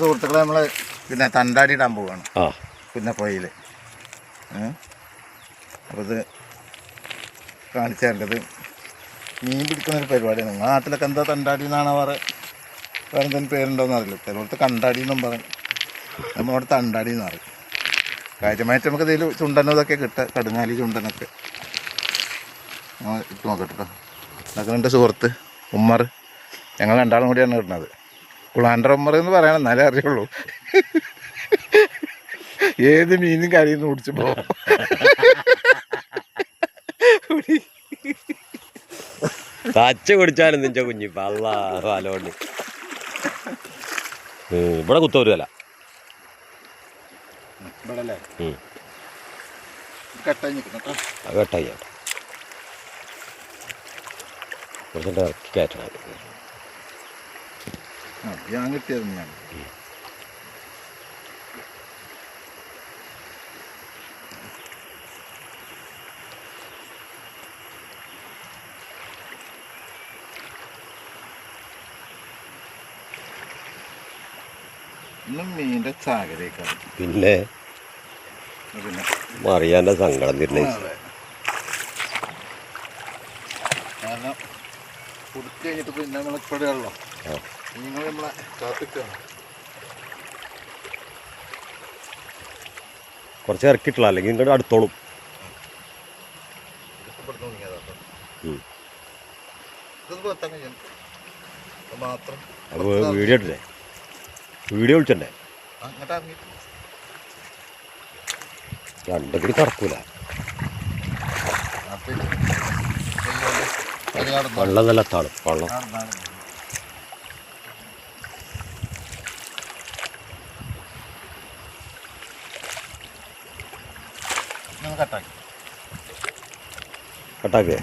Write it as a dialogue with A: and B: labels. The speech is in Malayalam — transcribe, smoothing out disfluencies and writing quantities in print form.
A: സുഹൃത്തുക്കളെ നമ്മൾ പിന്നെ തണ്ടാടി ഇടാൻ പോവുകയാണ് പിന്നെ പുഴയിൽ. അപ്പോൾ ഇത് കാണിച്ചു തരേണ്ടത് മീൻ പിടിക്കുന്നൊരു പരിപാടിയാണ്. നിങ്ങളുടെ നാട്ടിലൊക്കെ എന്താ തണ്ടാടി എന്നാണ് വേറെ എന്തെങ്കിലും പേരുണ്ടോയെന്ന് അറിയില്ല. ചിലയിടത്ത് കണ്ടാടി എന്നും പറയും, നമ്മളവിടെ തണ്ടാടി എന്ന് പറയും. കാര്യമായിട്ട് നമുക്ക് ഇതിൽ ചുണ്ടനും ഇതൊക്കെ കിട്ടുക, കടുങ്ങാലി ചുണ്ടനൊക്കെ ഇട്ട് നോക്കട്ടെ കേട്ടോ. അതൊക്കെ എൻ്റെ സുഹൃത്ത് ഉമ്മർ, ഞങ്ങൾ രണ്ടാളും കൂടിയാണ് ഇടുന്നത്. കുളാണ്ടർ ഉമ്മർ എന്ന് പറയണം, എന്നാലേ അറിയുള്ളൂ. ഏത് മീനും കരിന്ന് പിടിച്ച് പോകും.
B: തച്ച കുടിച്ചാലും നിന്റെ കുഞ്ഞി പല്ലോണ്ട് ഇവിടെ കുത്തൂരല്ല.
A: കെട്ടായി
B: കുറച്ചിട്ട് ഇറക്കി കയറ്റണം.
A: ഞാൻ കിട്ടിയത് ഞാൻ മീൻ്റെ ചാകരേക്കാണ്.
B: പിന്നെ മറിയാൻ്റെ സങ്കടം തന്നെ.
A: കാരണം കുടിച്ച് കഴിഞ്ഞിട്ട് പിന്നെ നമ്മളിപ്പോഴല്ലോ നിങ്ങൾ നമ്മളെ കാത്തിക്കാണ്.
B: കുറച്ച് ഇറക്കിയിട്ടില്ല, അല്ലെങ്കിൽ ഇങ്ങോട്ട് അടുത്തോളും. അപ്പോൾ വീഡിയോ ഇട്ടില്ലേ, വീഡിയോ വിളിച്ചണ്ടേ? രണ്ടും കൂടി കറക്കൂല. വെള്ളം നല്ല താളും വെള്ളം. കട്ടാക്കിയേ